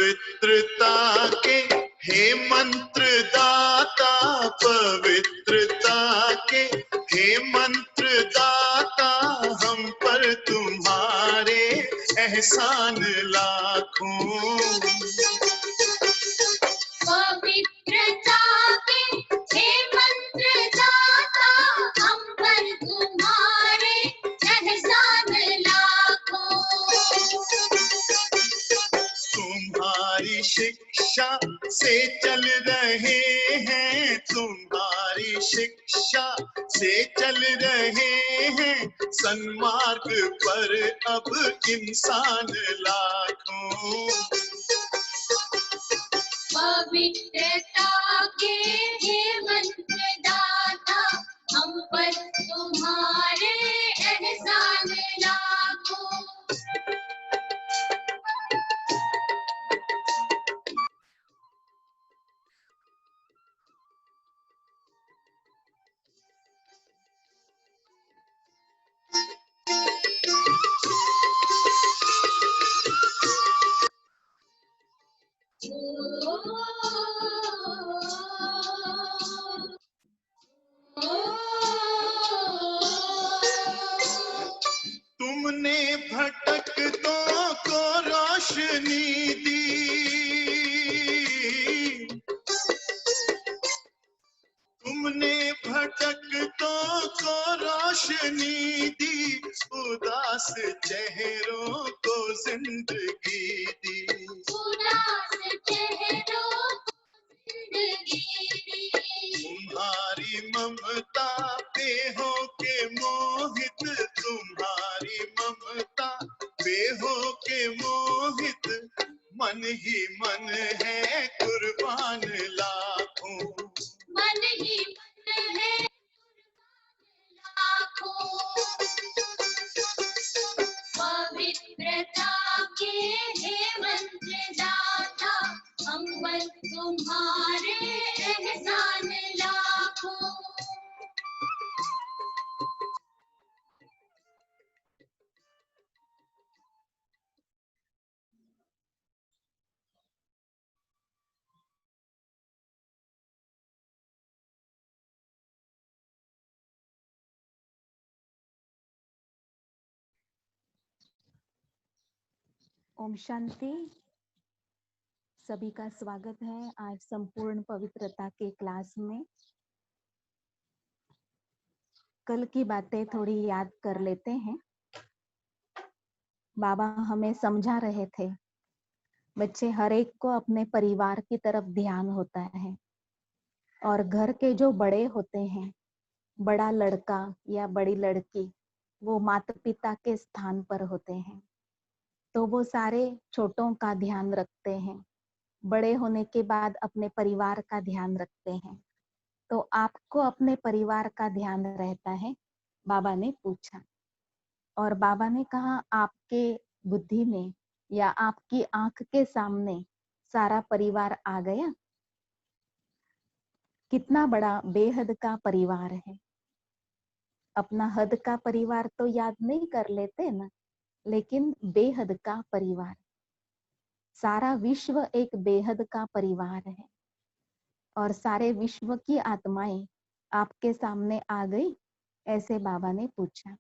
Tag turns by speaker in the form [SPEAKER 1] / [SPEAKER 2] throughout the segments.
[SPEAKER 1] पवित्रता के हे मंत्र दाता, पवित्रता के हे मंत्र दाता, हम पर तुम्हारे एहसान लाखों।
[SPEAKER 2] पवित्रता के हे मंत्र दाता, हम पर तुम्हारे एहसान लाखों।
[SPEAKER 1] तुम्हारी शिक्षा से चल रहे हैं, तुम्हारी शिक्षा से चल रहे हैं, सन्मार्ग पर अब इंसान लाखों।
[SPEAKER 2] पवित्रता के हे मंत्र दाता, हम पर तुम्हारे एहसान लाखों।
[SPEAKER 1] तुमने भटकतों को रोशनी दी, तुमने भटकतों को रोशनी दी, उदास चेहरों को जिंदगी दी।
[SPEAKER 2] उदास चेहरों को जिंदगी दी।
[SPEAKER 1] तुम्हारी ममता पे हो के मोहित, तुम्हारी ममता पे हो के मोहित, मन ही मन है कुर्बान लाखों।
[SPEAKER 2] मन ही मन है लाखों। पवित्रता के हे मंत्र दाता, हम पर तुम्हारे एहसान लाखों।
[SPEAKER 3] ओम शांति। सभी का स्वागत है आज संपूर्ण पवित्रता के क्लास में। कल की बातें थोड़ी याद कर लेते हैं। बाबा हमें समझा रहे थे, बच्चे हर एक को अपने परिवार की तरफ ध्यान होता है और घर के जो बड़े होते हैं, बड़ा लड़का या बड़ी लड़की, वो माता पिता के स्थान पर होते हैं, तो वो सारे छोटों का ध्यान रखते हैं, बड़े होने के बाद अपने परिवार का ध्यान रखते हैं। तो आपको अपने परिवार का ध्यान रहता है? बाबा ने पूछा और बाबा ने कहा आपके बुद्धि में या आपकी आंख के सामने सारा परिवार आ गया। कितना बड़ा बेहद का परिवार है। अपना हद का परिवार तो याद नहीं कर लेते ना, लेकिन बेहद का परिवार, सारा विश्व एक बेहद का परिवार है और सारे विश्व की आत्माएं आपके सामने आ गई, ऐसे बाबा ने पूछा।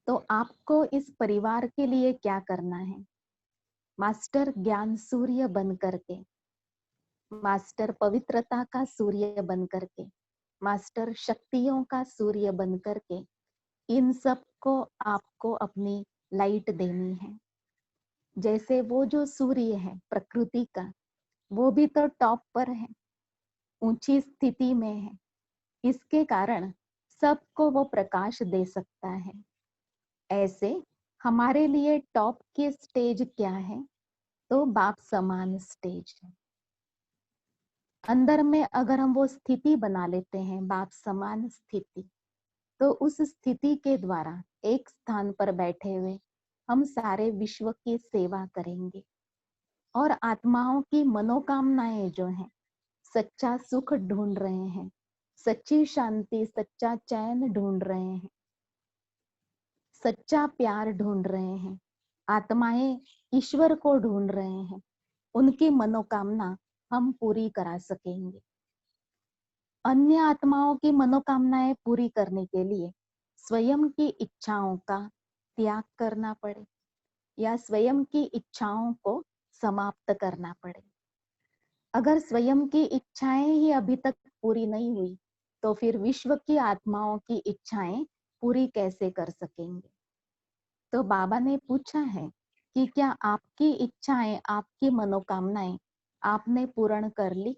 [SPEAKER 3] तो आपको इस परिवार के लिए क्या करना है? मास्टर ज्ञान सूर्य बन करके, मास्टर पवित्रता का सूर्य बन करके, मास्टर शक्तियों का सूर्य बन करके, इन सब को आपको अपनी लाइट देनी है। जैसे वो जो सूर्य है प्रकृति का, वो भी तो टॉप पर है, ऊंची स्थिति में है, इसके कारण सबको वो प्रकाश दे सकता है। ऐसे हमारे लिए टॉप की स्टेज क्या है? तो बाप समान स्टेज है। अंदर में अगर हम वो स्थिति बना लेते हैं, बाप समान स्थिति, तो उस स्थिति के द्वारा एक स्थान पर बैठे हुए हम सारे विश्व की सेवा करेंगे और आत्माओं की मनोकामनाएं जो हैं, सच्चा सुख ढूंढ रहे हैं, सच्ची शांति, सच्चा चैन ढूंढ रहे हैं, सच्चा प्यार ढूंढ रहे हैं, आत्माएं ईश्वर को ढूंढ रहे हैं, उनकी मनोकामना हम पूरी करा सकेंगे। अन्य आत्माओं की मनोकामनाएं पूरी करने के लिए स्वयं की इच्छाओं का त्याग करना पड़े या स्वयं की इच्छाओं को समाप्त करना पड़े। अगर स्वयं की इच्छाएं ही अभी तक पूरी नहीं हुई तो फिर विश्व की आत्माओं की इच्छाएं पूरी कैसे कर सकेंगे। तो बाबा ने पूछा है कि क्या आपकी इच्छाएं, आपकी मनोकामनाएं आपने पूर्ण कर ली।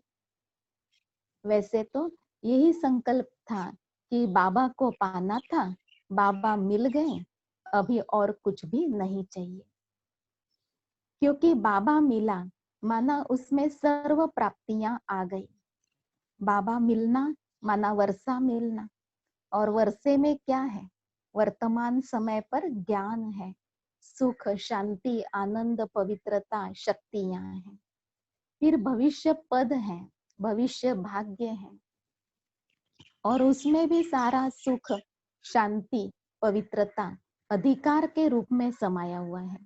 [SPEAKER 3] वैसे तो यही संकल्प था कि बाबा को पाना था, बाबा मिल गए, अभी और कुछ भी नहीं चाहिए। क्योंकि बाबा मिला माना उसमें सर्व प्राप्तियां आ गई। बाबा मिलना माना वर्षा मिलना, और वर्षे में क्या है, वर्तमान समय पर ज्ञान है, सुख, शांति, आनंद, पवित्रता, शक्तियां हैं। फिर भविष्य पद है, भविष्य भाग्य है, और उसमें भी सारा सुख, शांति, पवित्रता अधिकार के रूप में समाया हुआ है।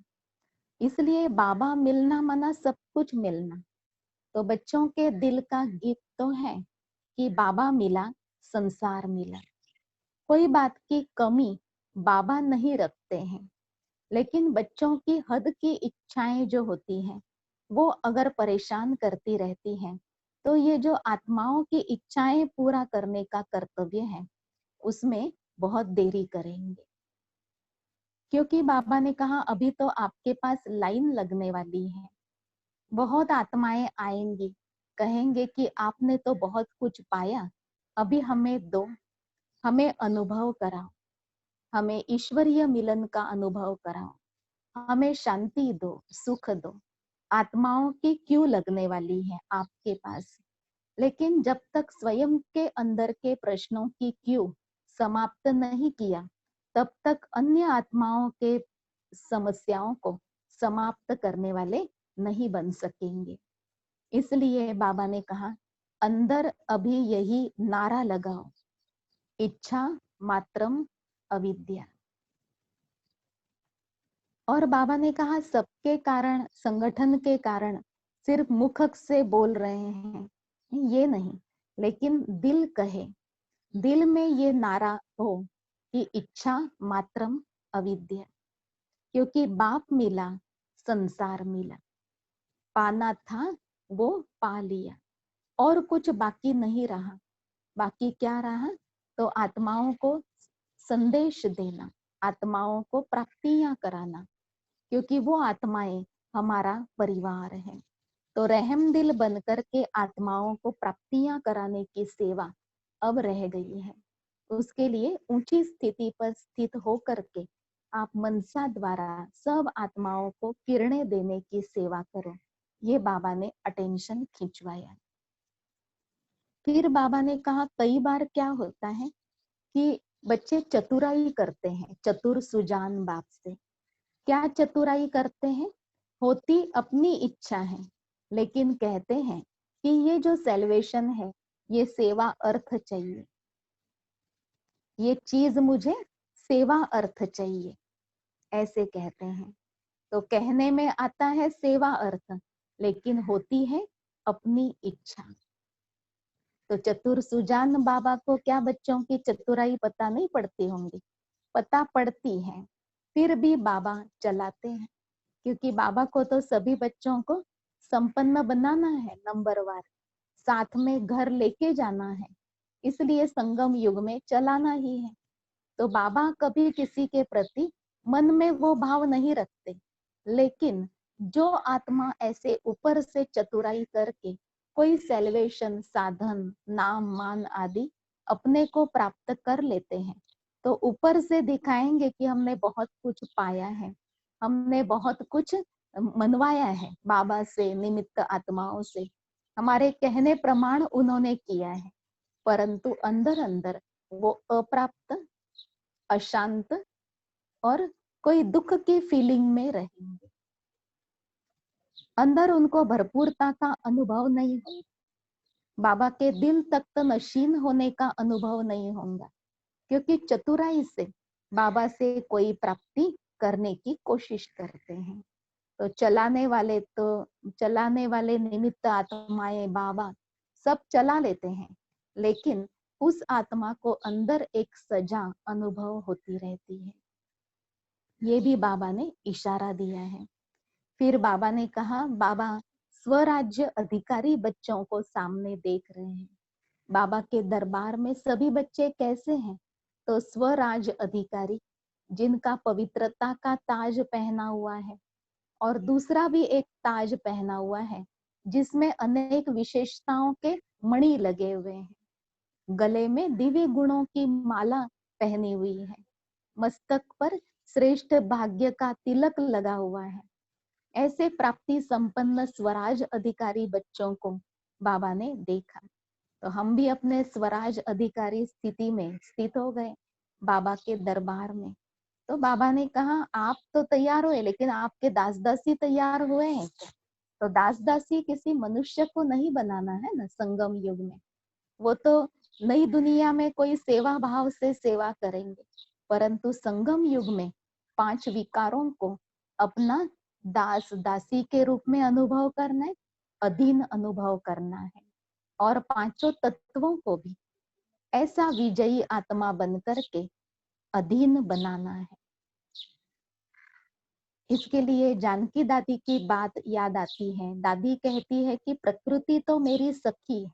[SPEAKER 3] इसलिए बाबा मिलना माना सब कुछ मिलना। तो बच्चों के दिल का गीत तो है कि बाबा मिला, संसार मिला। कोई बात की कमी बाबा नहीं रखते हैं, लेकिन बच्चों की हद की इच्छाएं जो होती हैं वो अगर परेशान करती रहती हैं, तो ये जो आत्माओं की इच्छाएं पूरा करने का कर्तव्य है उसमें बहुत देरी करेंगे। क्योंकि बाबा ने कहा अभी तो आपके पास लाइन लगने वाली है। बहुत आत्माएं आएंगी, कहेंगे कि आपने तो बहुत कुछ पाया, अभी हमें दो, हमें अनुभव कराओ, हमें ईश्वरीय मिलन का अनुभव कराओ, हमें शांति दो, सुख दो। आत्माओं की क्यों लगने वाली है आपके पास। लेकिन जब तक स्वयं के अंदर के प्रश्नों की क्यों समाप्त नहीं किया, तब तक अन्य आत्माओं के समस्याओं को समाप्त करने वाले नहीं बन सकेंगे। इसलिए बाबा ने कहा अंदर अभी यही नारा लगाओ, इच्छा मात्रम अविद्या। और बाबा ने कहा सबके कारण, संगठन के कारण सिर्फ मुख से बोल रहे हैं ये नहीं, लेकिन दिल कहे, दिल में ये नारा हो कि इच्छा मात्रम अविद्या। क्योंकि बाप मिला, संसार मिला, पाना था वो पा लिया, और कुछ बाकी नहीं रहा। बाकी क्या रहा, तो आत्माओं को संदेश देना, आत्माओं को प्राप्तियां कराना, क्योंकि वो आत्माएं हमारा परिवार है। तो रहम दिल बनकर के आत्माओं को प्राप्तियां कराने की सेवा अब रह गई है। उसके लिए ऊंची स्थिति पर स्थित होकर के आप मनसा द्वारा सब आत्माओं को किरणें देने की सेवा करो। ये बाबा ने अटेंशन खिंचवाया। फिर बाबा ने कहा कई बार क्या होता है कि बच्चे चतुराई करते हैं, चतुर सुजान बाप से। क्या चतुराई करते हैं, होती अपनी इच्छा है, लेकिन कहते हैं कि ये जो सेल्वेशन है ये सेवा अर्थ चाहिए, ये चीज मुझे सेवा अर्थ चाहिए, ऐसे कहते हैं। तो कहने में आता है सेवा अर्थ, लेकिन होती है अपनी इच्छा। तो चतुर सुजान बाबा को क्या बच्चों की चतुराई पता नहीं पड़ती होंगी, पता पड़ती है, फिर भी बाबा चलाते हैं। क्योंकि बाबा को तो सभी बच्चों को संपन्न बनाना है, नंबरवार, साथ में घर लेके जाना है, इसलिए संगम युग में चलाना ही है। तो बाबा कभी किसी के प्रति मन में वो भाव नहीं रखते, लेकिन जो आत्मा ऐसे ऊपर से चतुराई करके कोई सेल्वेशन, साधन, नाम, मान आदि अपने को प्राप्त कर लेते हैं, तो ऊपर से दिखाएंगे कि हमने बहुत कुछ पाया है, हमने बहुत कुछ मनवाया है बाबा से, निमित्त आत्माओं से, हमारे कहने प्रमाण उन्होंने किया है, परंतु अंदर अंदर वो अप्राप्त, अशांत और कोई दुख की फीलिंग में रहेंगे। अंदर उनको भरपूरता का अनुभव नहीं होगा, बाबा के दिल तक नशीन होने का अनुभव नहीं होगा, क्योंकि चतुराई से बाबा से कोई प्राप्ति करने की कोशिश करते हैं। तो चलाने वाले निमित्त आत्माएं बाबा सब चला लेते हैं, लेकिन उस आत्मा को अंदर एक सजा अनुभव होती रहती है। ये भी बाबा ने इशारा दिया है। फिर बाबा ने कहा, बाबा स्वराज्य अधिकारी बच्चों को सामने देख रहे हैं। बाबा के दरबार में सभी बच्चे कैसे हैं? तो स्वराज अधिकारी, जिनका पवित्रता का ताज पहना हुआ है, और दूसरा भी एक ताज पहना हुआ है जिसमें अनेक विशेषताओं के मणि लगे हुए हैं। गले में दिव्य गुणों की माला पहनी हुई है, मस्तक पर श्रेष्ठ भाग्य का तिलक लगा हुआ है। ऐसे प्राप्ति संपन्न स्वराज अधिकारी बच्चों को बाबा ने देखा। तो हम भी अपने स्वराज अधिकारी स्थिति में स्थित हो गए बाबा के दरबार में। तो बाबा ने कहा, आप तो तैयार हुए, लेकिन आपके दास दासी तैयार हुए हैं क्या? तो दास दासी किसी मनुष्य को नहीं बनाना है ना संगम युग में। वो तो नई दुनिया में कोई सेवा भाव से सेवा करेंगे, परंतु संगम युग में 5 विकारों को अपना दास दासी के रूप में अनुभव करना है, अधीन अनुभव करना है, और 5 तत्वों को भी ऐसा विजयी आत्मा बनकर के अधीन बनाना है। इसके लिए जानकी दादी की बात याद आती है। दादी कहती है कि प्रकृति तो मेरी सखी है।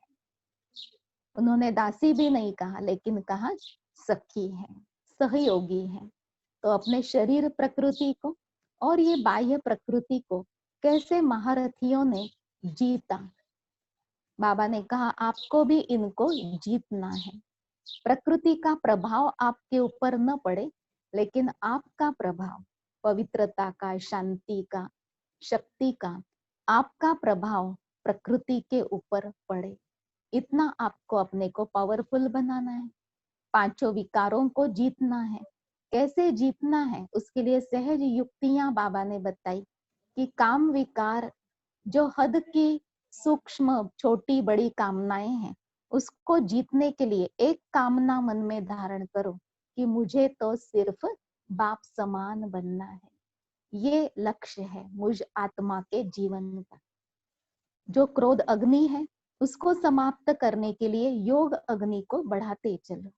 [SPEAKER 3] उन्होंने दासी भी नहीं कहा, लेकिन कहा सखी है, सहयोगी है। तो अपने शरीर प्रकृति को और ये बाह्य प्रकृति को कैसे महारथियों ने जीता। बाबा ने कहा, आपको भी इनको जीतना है। प्रकृति का प्रभाव आपके ऊपर न पड़े, लेकिन आपका प्रभाव पवित्रता का, शांति का, शक्ति का, आपका प्रभाव प्रकृति के ऊपर पड़े। इतना आपको अपने को पावरफुल बनाना है। 5 विकारों को जीतना है। कैसे जीतना है? उसके लिए सहज युक्तियां बाबा ने बताई कि काम विकार, जो हद की सूक्ष्म छोटी बड़ी कामनाएं हैं, उसको जीतने के लिए एक कामना मन में धारण करो कि मुझे तो सिर्फ बाप समान बनना है। ये लक्ष्य है मुझ आत्मा के जीवन का। जो क्रोध अग्नि है, उसको समाप्त करने के लिए योग अग्नि को बढ़ाते चलो।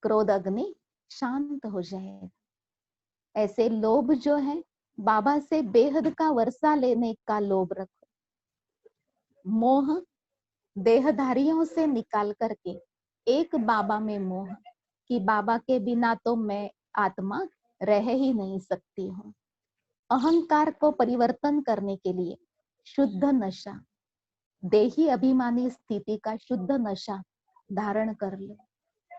[SPEAKER 3] क्रोध अग्नि शांत हो जाएगा। ऐसे लोभ जो है, बाबा से बेहद का वर्षा लेने का लोभ रखो। मोह देहधारियों से निकाल करके एक बाबा में मोह कि बाबा के बिना तो मैं आत्मा रह ही नहीं सकती हूँ। अहंकार को परिवर्तन करने के लिए शुद्ध नशा, देही अभिमानी स्थिति का शुद्ध नशा धारण कर लो।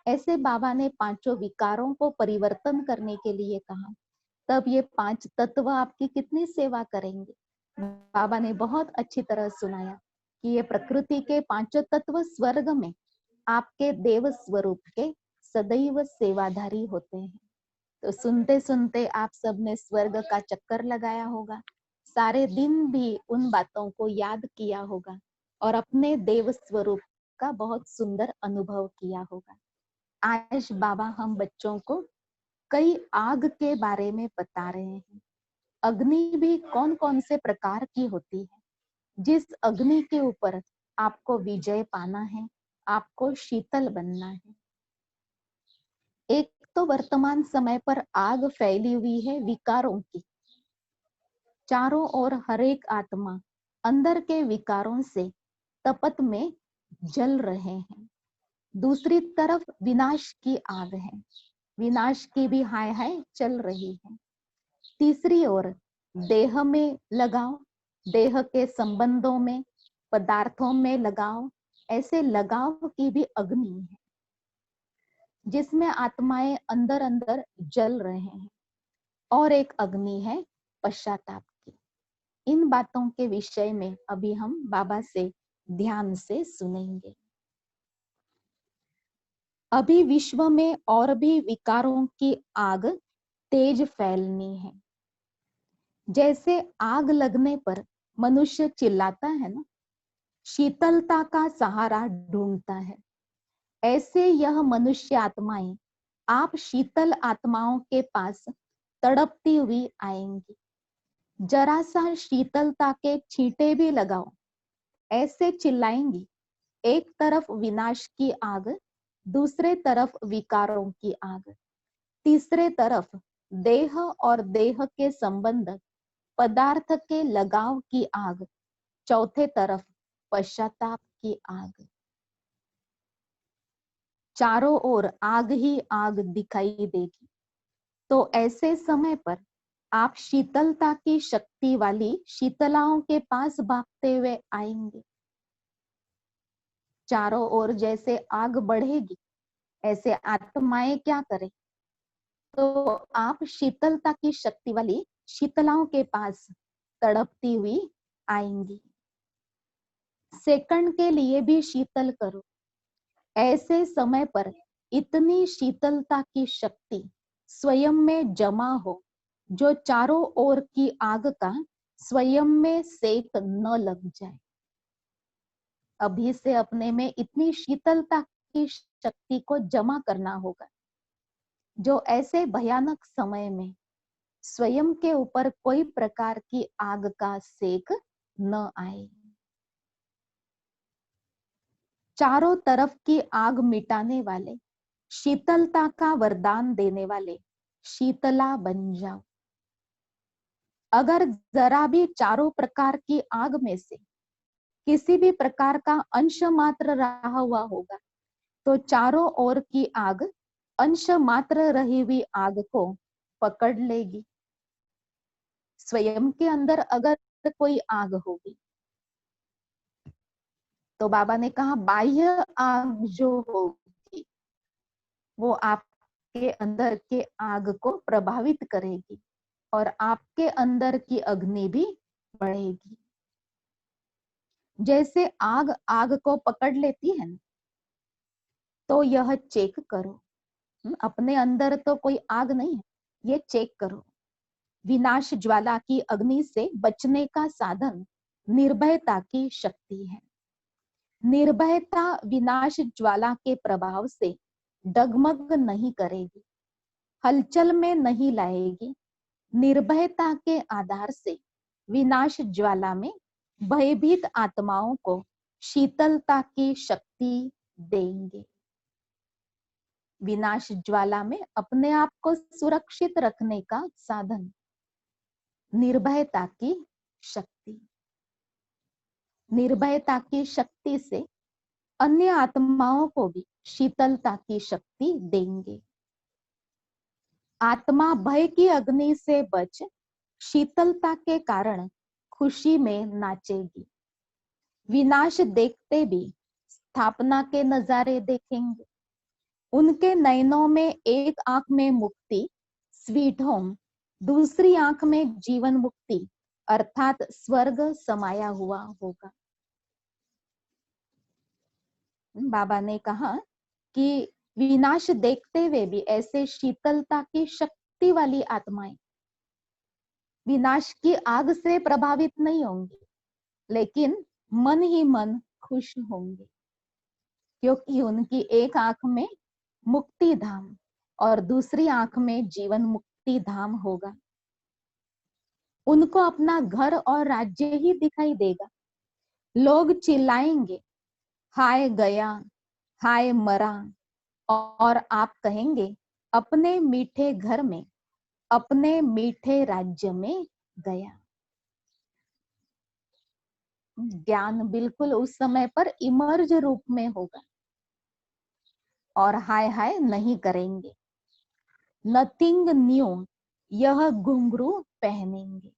[SPEAKER 3] ऐसे बाबा ने 5 विकारों को परिवर्तन करने के लिए कहा। तब ये 5 तत्व आपकी कितनी सेवा करेंगे। बाबा ने बहुत अच्छी तरह सुनाया कि ये प्रकृति के 5 तत्व स्वर्ग में आपके देव स्वरूप के सदैव सेवाधारी होते हैं। तो सुनते सुनते आप सबने स्वर्ग का चक्कर लगाया होगा, सारे दिन भी उन बातों को याद किया होगा और अपने देव स्वरूप का बहुत सुंदर अनुभव किया होगा। आज बाबा हम बच्चों को कई आग के बारे में बता रहे हैं। अग्नि भी कौन कौन से प्रकार की होती है। जिस अग्नि के ऊपर आपको विजय पाना है, आपको शीतल बनना है। एक तो वर्तमान समय पर आग फैली हुई है विकारों की। चारों ओर हर एक आत्मा अंदर के विकारों से तपत में जल रहे हैं। दूसरी तरफ विनाश की आग है, विनाश की भी हाय हाय चल रही है। तीसरी ओर देह में लगाओ, देह के संबंधों में, पदार्थों में लगाओ, ऐसे लगाव की भी अग्नि है जिसमें आत्माएं अंदर अंदर जल रहे हैं। और एक अग्नि है पश्चाताप की। इन बातों के विषय में अभी हम बाबा से ध्यान से सुनेंगे। अभी विश्व में और भी विकारों की आग तेज फैलनी है। जैसे आग लगने पर मनुष्य चिल्लाता है ना, शीतलता का सहारा ढूंढता है, ऐसे यह मनुष्य आत्माएं आप शीतल आत्माओं के पास तड़पती हुई आएंगी। जरा सा शीतलता के छींटे भी लगाओ, ऐसे चिल्लाएंगी। एक तरफ विनाश की आग, दूसरे तरफ विकारों की आग, तीसरे तरफ देह और देह के संबंध पदार्थ के लगाव की आग, चौथे तरफ पश्चाताप की आग। चारों ओर आग ही आग दिखाई देगी। तो ऐसे समय पर आप शीतलता की शक्ति वाली शीतलाओं के पास भागते हुए आएंगे। चारों ओर जैसे आग बढ़ेगी, ऐसे आत्माएं क्या करें, तो आप शीतलता की शक्ति वाली शीतलाओं के पास तड़पती हुई आएंगी। सेकंड के लिए भी शीतल करो। ऐसे समय पर इतनी शीतलता की शक्ति स्वयं में जमा हो, जो चारों ओर की आग का स्वयं में सेक न लग जाए। अभी से अपने में इतनी शीतलता की शक्ति को जमा करना होगा, जो ऐसे भयानक समय में स्वयं के ऊपर कोई प्रकार की आग का सेक न आए। चारों तरफ की आग मिटाने वाले, शीतलता का वरदान देने वाले शीतला बन जाओ। अगर जरा भी चारों प्रकार की आग में से किसी भी प्रकार का अंश मात्र रहा हुआ होगा, तो चारों ओर की आग अंश मात्र रही हुई आग को पकड़ लेगी। स्वयं के अंदर अगर कोई आग होगी, तो बाबा ने कहा बाह्य आग जो होगी वो आपके अंदर के आग को प्रभावित करेगी और आपके अंदर की अग्नि भी बढ़ेगी। जैसे आग आग को पकड़ लेती है ना, तो यह चेक करो। अपने अंदर तो कोई आग नहीं है, ये चेक करो। विनाश ज्वाला की अग्नि से बचने का साधन निर्भयता की शक्ति है। निर्भयता विनाश ज्वाला के प्रभाव से डगमग नहीं करेगी, हलचल में नहीं लाएगी। निर्भयता के आधार से विनाश ज्वाला में भयभीत आत्माओं को शीतलता की शक्ति देंगे। विनाश ज्वाला में अपने आप को सुरक्षित रखने का साधन निर्भयता की शक्ति। निर्भयता की शक्ति से अन्य आत्माओं को भी शीतलता की शक्ति देंगे। आत्मा भय की अग्नि से बच शीतलता के कारण खुशी में नाचेगी। विनाश देखते भी स्थापना के नजारे देखेंगे। उनके नयनों में एक आंख में मुक्ति स्वीट होम, दूसरी आंख में जीवन मुक्ति अर्थात स्वर्ग समाया हुआ होगा। बाबा ने कहा कि विनाश देखते हुए भी ऐसे शीतलता की शक्ति वाली आत्माएं विनाश की आग से प्रभावित नहीं होंगी, लेकिन मन ही मन खुश होंगे, क्योंकि उनकी एक आंख में मुक्ति धाम और दूसरी आंख में जीवन मुक्ति धाम होगा। उनको अपना घर और राज्य ही दिखाई देगा। लोग चिल्लाएंगे हाय गया, हाय मरा, और आप कहेंगे अपने मीठे घर में, अपने मीठे राज्य में गया। ज्ञान बिल्कुल उस समय पर इमर्ज रूप में होगा और हाय हाय नहीं करेंगे। नथिंग न्यू, यह घुंघरू पहनेंगे।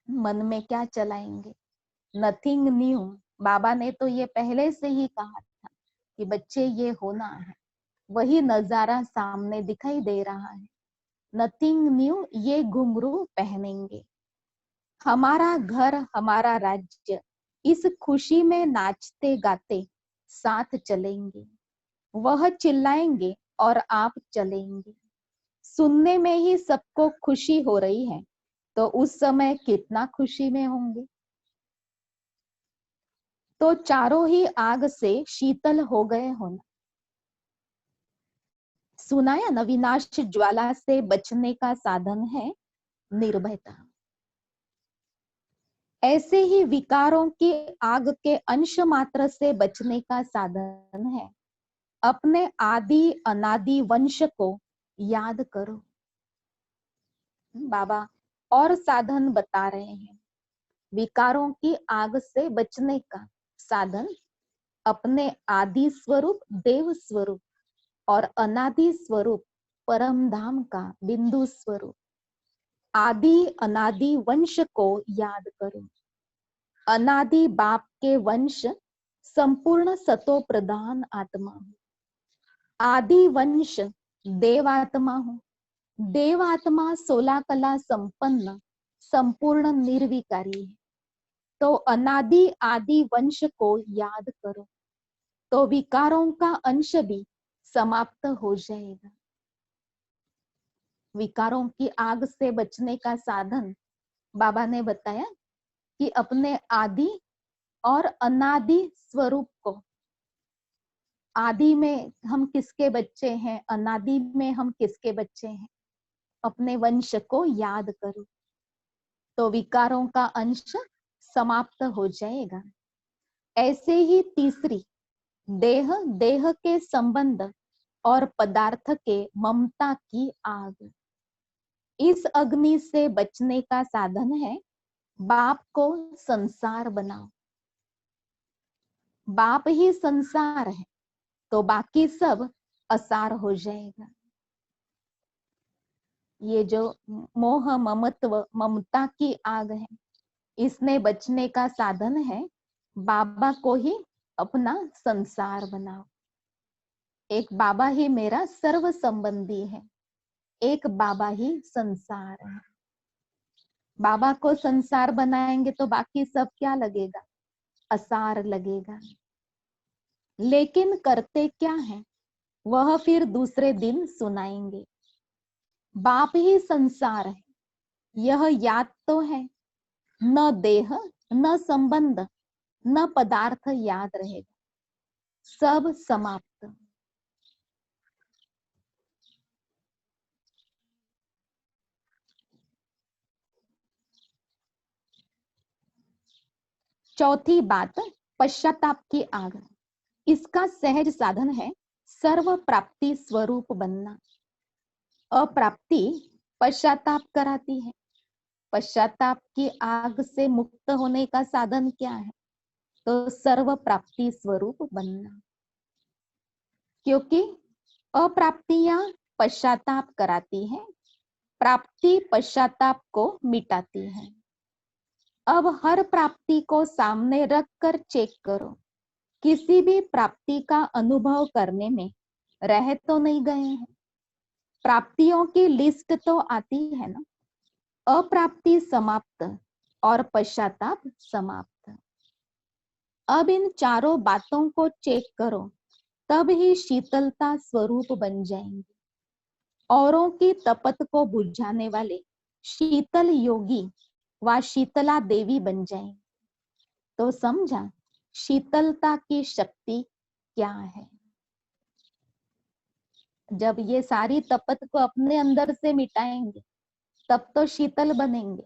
[SPEAKER 3] मन में क्या चलाएंगे? Nothing new. बाबा ने तो ये पहले से ही कहा था कि बच्चे ये होना है, वही नजारा सामने दिखाई दे रहा है। नथिंग न्यू, ये घुंघरू पहनेंगे। हमारा घर, हमारा राज्य, इस खुशी में नाचते गाते साथ चलेंगे। वह चिल्लाएंगे और आप चलेंगे। सुनने में ही सबको खुशी हो रही है, तो उस समय कितना खुशी में होंगे। तो चारों ही आग से शीतल हो गए होना। सुनाया ना, विनाश ज्वाला से बचने का साधन है निर्भयता। ऐसे ही विकारों की आग के अंश मात्र से बचने का साधन है अपने आदि अनादि वंश को याद करो। बाबा और साधन बता रहे हैं। विकारों की आग से बचने का साधन अपने आदि स्वरूप देव स्वरूप और अनादि स्वरूप परम धाम का बिंदु स्वरूप आदि अनादि वंश को याद करो। अनादि बाप के वंश संपूर्ण सतो प्रधान आत्मा हूँ। आदि वंश देवात्मा हूँ। देवात्मा 16 कला संपन्न संपूर्ण निर्विकारी है। तो अनादि आदि वंश को याद करो तो विकारों का अंश भी समाप्त हो जाएगा। विकारों की आग से बचने का साधन बाबा ने बताया कि अपने आदि और अनादि स्वरूप को, आदि में हम किसके बच्चे हैं, अनादि में हम किसके बच्चे हैं, अपने वंश को याद करो तो विकारों का अंश समाप्त हो जाएगा। ऐसे ही तीसरी देह, देह के संबंध और पदार्थ के ममता की आग, इस अग्नि से बचने का साधन है बाप को संसार बनाओ। बाप ही संसार है तो बाकी सब असार हो जाएगा। ये जो मोह ममत्व ममता की आग है, इसने बचने का साधन है बाबा को ही अपना संसार बनाओ। एक बाबा ही मेरा सर्व संबंधी है, एक बाबा ही संसार है। बाबा को संसार बनाएंगे तो बाकी सब क्या लगेगा, असार लगेगा। लेकिन करते क्या है वह फिर दूसरे दिन सुनाएंगे। बाप ही संसार है, यह याद तो है। न देह न संबंध न पदार्थ याद रहेगा, सब समाप्त। चौथी बात पश्चाताप की आग। इसका सहज साधन है सर्व प्राप्ति स्वरूप बनना। अप्राप्ति पश्चाताप कराती है। पश्चाताप की आग से मुक्त होने का साधन क्या है, तो सर्व प्राप्ति स्वरूप बनना। क्योंकि अप्राप्तियां पश्चाताप कराती है, प्राप्ति पश्चाताप को मिटाती है। अब हर प्राप्ति को सामने रख कर चेक करो, किसी भी प्राप्ति का अनुभव करने में रह तो नहीं गए हैं। प्राप्तियों की लिस्ट तो आती है ना, अप्राप्ति समाप्त और पश्चाताप समाप्त। अब इन चारों बातों को चेक करो, तब ही शीतलता स्वरूप बन जाएंगे। औरों की तपत को बुझाने वाले शीतल योगी व शीतला देवी बन जाएंगे। तो समझा शीतलता की शक्ति क्या है। जब ये सारी तपत को अपने अंदर से मिटाएंगे तब तो शीतल बनेंगे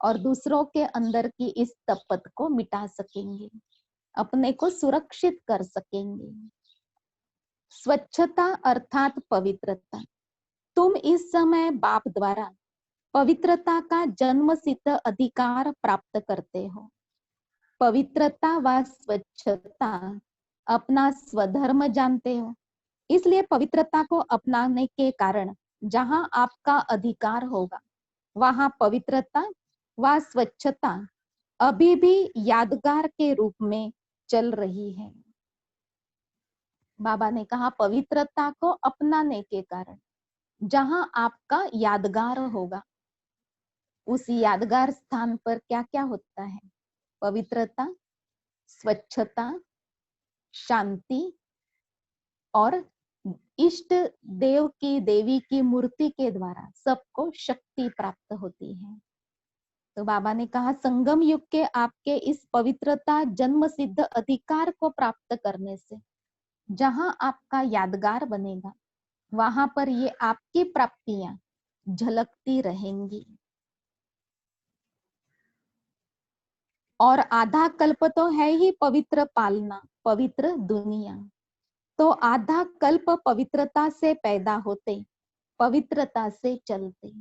[SPEAKER 3] और दूसरों के अंदर की इस तपत को मिटा सकेंगे, अपने को सुरक्षित कर सकेंगे। स्वच्छता अर्थात पवित्रता। तुम इस समय बाप द्वारा पवित्रता का जन्म सिद्ध अधिकार प्राप्त करते हो। पवित्रता व स्वच्छता अपना स्वधर्म जानते हो, इसलिए पवित्रता को अपनाने के कारण जहां आपका अधिकार होगा वहां पवित्रता व स्वच्छता अभी भी यादगार के रूप में चल रही है। बाबा ने कहा पवित्रता को अपनाने के कारण जहां आपका यादगार होगा, उस यादगार स्थान पर क्या क्या होता है, पवित्रता, स्वच्छता, शांति और इष्ट देव की देवी की मूर्ति के द्वारा सबको शक्ति प्राप्त होती है। तो बाबा ने कहा संगम युग के आपके इस पवित्रता जन्म सिद्ध अधिकार को प्राप्त करने से जहां आपका यादगार बनेगा वहां पर ये आपकी प्राप्तियां झलकती रहेंगी। और आधा कल्प तो है ही पवित्र पालना, पवित्र दुनिया। तो आधा कल्प पवित्रता से पैदा होते, पवित्रता से चलते,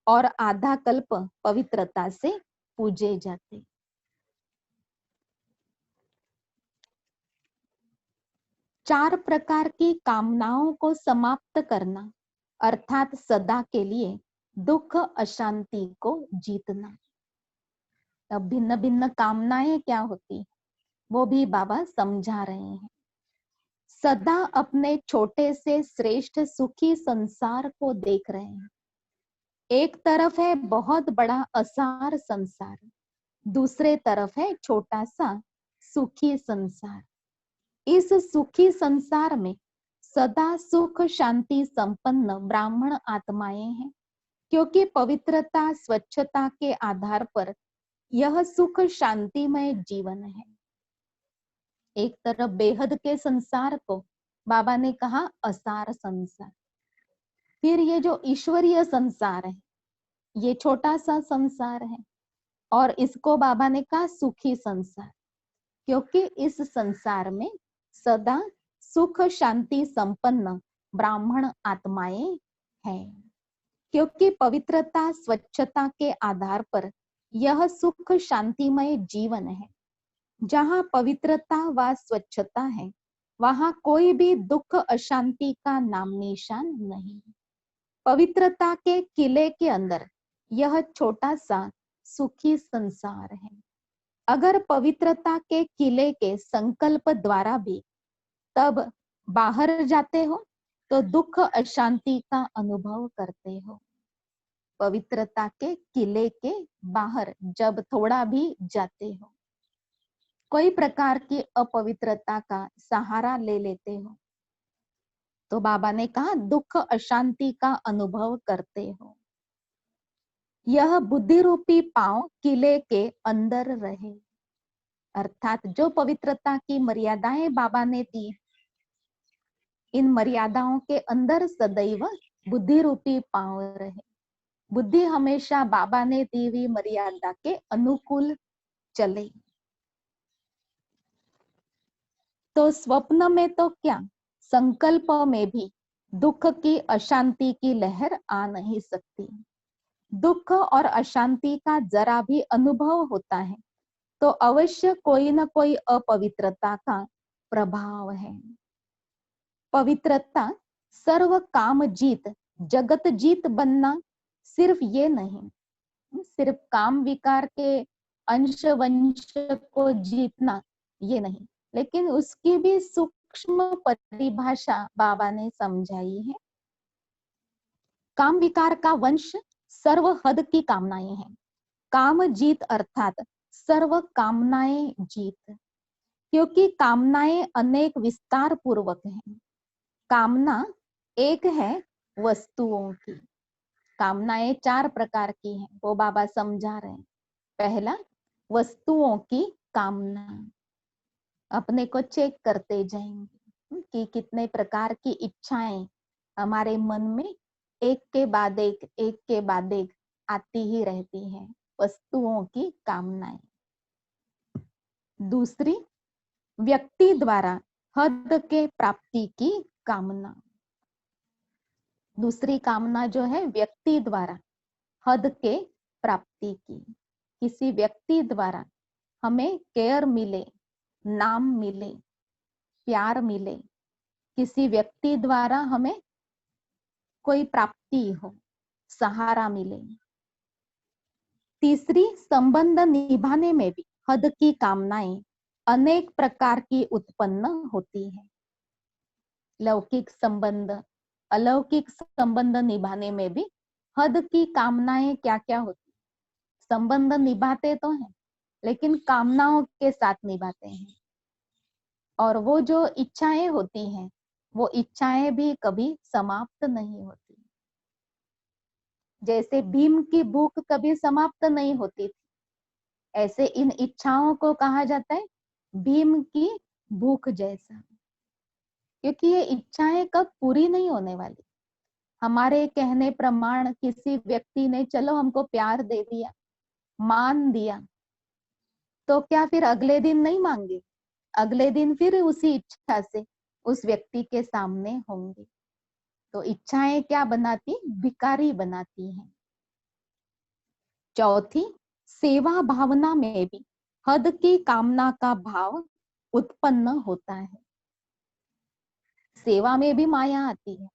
[SPEAKER 3] और आधा कल्प पवित्रता से पूजे जाते। चार प्रकार की कामनाओं को समाप्त करना अर्थात सदा के लिए दुख अशांति को जीतना। अब भिन्न भिन्न कामनाएं क्या होती, वो भी बाबा समझा रहे हैं। सदा अपने छोटे से श्रेष्ठ सुखी संसार को देख रहे हैं। एक तरफ है बहुत बड़ा असार संसार, दूसरे तरफ है छोटा सा सुखी संसार। इस सुखी संसार में सदा सुख शांति संपन्न ब्राह्मण आत्माएं हैं, क्योंकि पवित्रता स्वच्छता के आधार पर यह सुख शांतिमय जीवन है। एक तरफ बेहद के संसार को बाबा ने कहा असार संसार, फिर ये जो ईश्वरीय संसार है ये छोटा सा संसार है, और इसको बाबा ने कहा सुखी संसार, क्योंकि इस संसार में सदा सुख शांति संपन्न ब्राह्मण आत्माएं हैं, क्योंकि पवित्रता स्वच्छता के आधार पर यह सुख शांतिमय जीवन है। जहाँ पवित्रता व स्वच्छता है वहां कोई भी दुख अशांति का नाम निशान नहीं। पवित्रता के किले के अंदर यह छोटा सा सुखी संसार है। अगर पवित्रता के किले के संकल्प द्वारा भी तब बाहर जाते हो तो दुख अशांति का अनुभव करते हो। पवित्रता के किले के बाहर जब थोड़ा भी जाते हो, कोई प्रकार की अपवित्रता का सहारा ले लेते हो, तो बाबा ने कहा दुख अशांति का अनुभव करते हो। यह बुद्धि रूपी पांव किले के अंदर रहे, अर्थात जो पवित्रता की मर्यादाएं बाबा ने दी, इन मर्यादाओं के अंदर सदैव बुद्धि रूपी पांव रहे। बुद्धि हमेशा बाबा ने दी हुई मर्यादा के अनुकूल चले। तो स्वप्न में तो क्या, संकल्प में भी दुख की अशांति की लहर आ नहीं सकती। दुख और अशांति का जरा भी अनुभव होता है तो अवश्य कोई न कोई अपवित्रता का प्रभाव है। पवित्रता सर्व काम जीत जगत जीत बनना सिर्फ ये नहीं, सिर्फ काम विकार के अंश वंश को जीतना ये नहीं, लेकिन उसकी भी सूक्ष्म परिभाषा बाबा ने समझाई है। काम विकार का वंश सर्व हद की कामनाएं हैं। काम जीत अर्थात सर्व कामनाएं जीत, क्योंकि कामनाएं अनेक विस्तार पूर्वक हैं। कामना एक है वस्तुओं की, कामनाएं चार प्रकार की हैं, वो बाबा समझा रहे हैं। पहला, वस्तुओं की कामना। अपने को चेक करते जाएंगे कि कितने प्रकार की इच्छाएं हमारे मन में एक के बाद एक आती ही रहती हैं, वस्तुओं की कामनाएं। दूसरी, व्यक्ति द्वारा हद के प्राप्ति की कामना। दूसरी कामना जो है व्यक्ति द्वारा हद के प्राप्ति की। किसी व्यक्ति द्वारा हमें केयर मिले, नाम मिले, प्यार मिले, किसी व्यक्ति द्वारा हमें कोई प्राप्ति हो, सहारा मिले। तीसरी, संबंध निभाने में भी हद की कामनाएं अनेक प्रकार की उत्पन्न होती है। लौकिक संबंध, अलौकिक संबंध निभाने में भी हद की कामनाएं क्या क्या होती, संबंध निभाते तो हैं लेकिन कामनाओं के साथ निभाते हैं। और वो जो इच्छाएं होती हैं वो इच्छाएं भी कभी समाप्त नहीं होती। जैसे भीम की भूख कभी समाप्त नहीं होती थी, ऐसे इन इच्छाओं को कहा जाता है भीम की भूख जैसा। क्योंकि ये इच्छाएं कब पूरी नहीं होने वाली। हमारे कहने प्रमाण किसी व्यक्ति ने चलो हमको प्यार दे दिया, मान दिया, तो क्या फिर अगले दिन नहीं मांगे? अगले दिन फिर उसी इच्छा से उस व्यक्ति के सामने होंगे। तो इच्छाएं क्या बनाती? विकारी बनाती हैं। चौथी, सेवा भावना में भी हद की कामना का भाव उत्पन्न होता है। सेवा में भी माया आती है,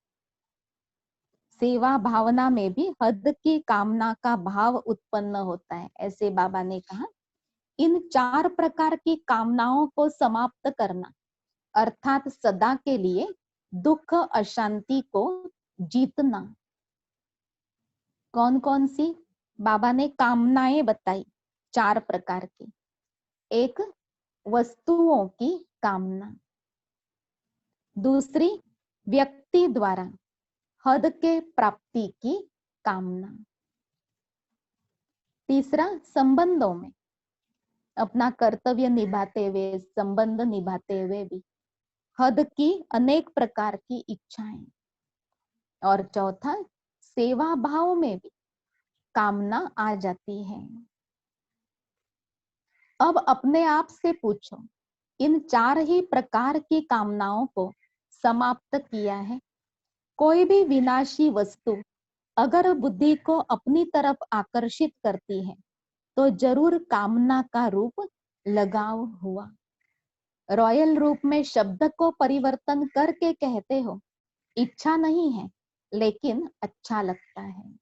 [SPEAKER 3] सेवा भावना में भी हद की कामना का भाव उत्पन्न होता है। ऐसे बाबा ने कहा, इन 4 प्रकार की कामनाओं को समाप्त करना अर्थात सदा के लिए दुख अशांति को जीतना। कौन कौन सी? बाबा ने कामनाएं बताई 4 प्रकार की। एक, वस्तुओं की कामना। दूसरी, व्यक्ति द्वारा हद के प्राप्ति की कामना। तीसरा, संबंधों में अपना कर्तव्य निभाते हुए, संबंध निभाते हुए भी हद की अनेक प्रकार की इच्छाएं। और चौथा, सेवा भाव में भी कामना आ जाती है। अब अपने आप से पूछो, इन 4 ही प्रकार की कामनाओं को समाप्त किया है? कोई भी विनाशी वस्तु अगर बुद्धि को अपनी तरफ आकर्षित करती है तो जरूर कामना का रूप लगाव हुआ। रॉयल रूप में शब्द को परिवर्तन करके कहते हो, इच्छा नहीं है लेकिन अच्छा लगता है।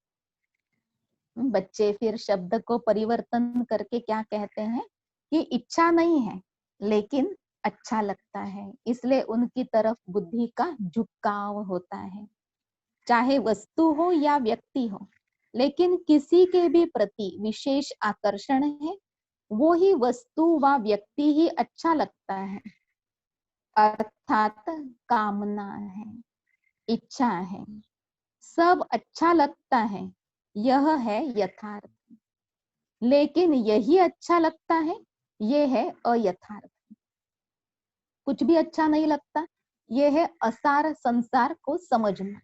[SPEAKER 3] बच्चे फिर शब्द को परिवर्तन करके क्या कहते हैं कि इच्छा नहीं है लेकिन अच्छा लगता है, इसलिए उनकी तरफ बुद्धि का झुकाव होता है। चाहे वस्तु हो या व्यक्ति हो, लेकिन किसी के भी प्रति विशेष आकर्षण है, वो ही वस्तु व व्यक्ति ही अच्छा लगता है, अर्थात कामना है, इच्छा है। सब अच्छा लगता है, यह है यथार्थ। लेकिन यही अच्छा लगता है, ये है अयथार्थ। कुछ भी अच्छा नहीं लगता, ये है असार संसार को समझना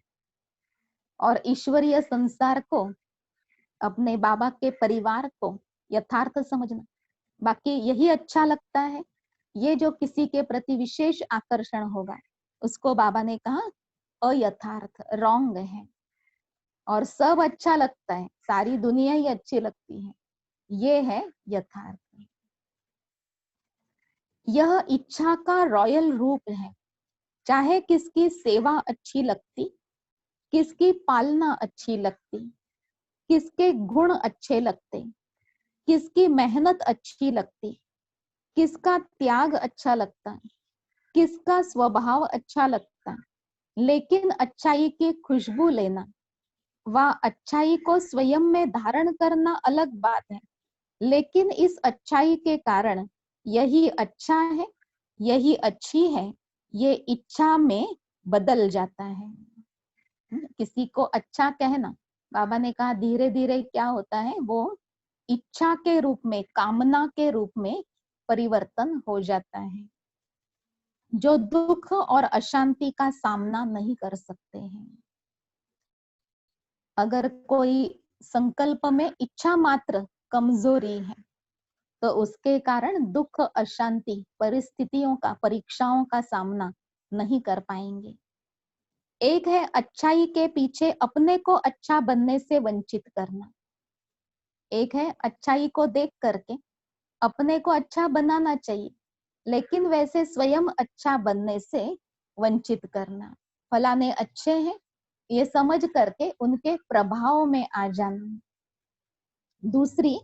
[SPEAKER 3] और ईश्वरीय संसार को, अपने बाबा के परिवार को यथार्थ समझना। बाकी यही अच्छा लगता है, ये जो किसी के प्रति विशेष आकर्षण होगा उसको बाबा ने कहा अयथार्थ, रॉन्ग है। और सब अच्छा लगता है, सारी दुनिया ही अच्छी लगती है, ये है यथार्थ। यह इच्छा का रॉयल रूप है। चाहे किसकी सेवा अच्छी लगती, किसकी पालना अच्छी लगती, किसके गुण अच्छे लगते, किसकी मेहनत अच्छी लगती, किसका त्याग अच्छा लगता, किसका स्वभाव अच्छा लगता, लेकिन अच्छाई की खुशबू लेना व अच्छाई को स्वयं में धारण करना अलग बात है। लेकिन इस अच्छाई के कारण यही अच्छा है, यही अच्छी है, ये इच्छा में बदल जाता है। किसी को अच्छा कहना, बाबा ने कहा धीरे धीरे क्या होता है, वो इच्छा के रूप में, कामना के रूप में परिवर्तन हो जाता है, जो दुख और अशांति का सामना नहीं कर सकते हैं। अगर कोई संकल्प में इच्छा मात्र कमजोरी है तो उसके कारण दुख, अशांति, परिस्थितियों का, परीक्षाओं का सामना नहीं कर पाएंगे। एक है अच्छाई के पीछे अपने को अच्छा बनने से वंचित करना, एक है अच्छाई को देख करके अपने को अच्छा बनाना चाहिए लेकिन वैसे स्वयं अच्छा बनने से वंचित करना। फलाने अच्छे हैं ये समझ करके उनके प्रभाव में आ जाना। दूसरी,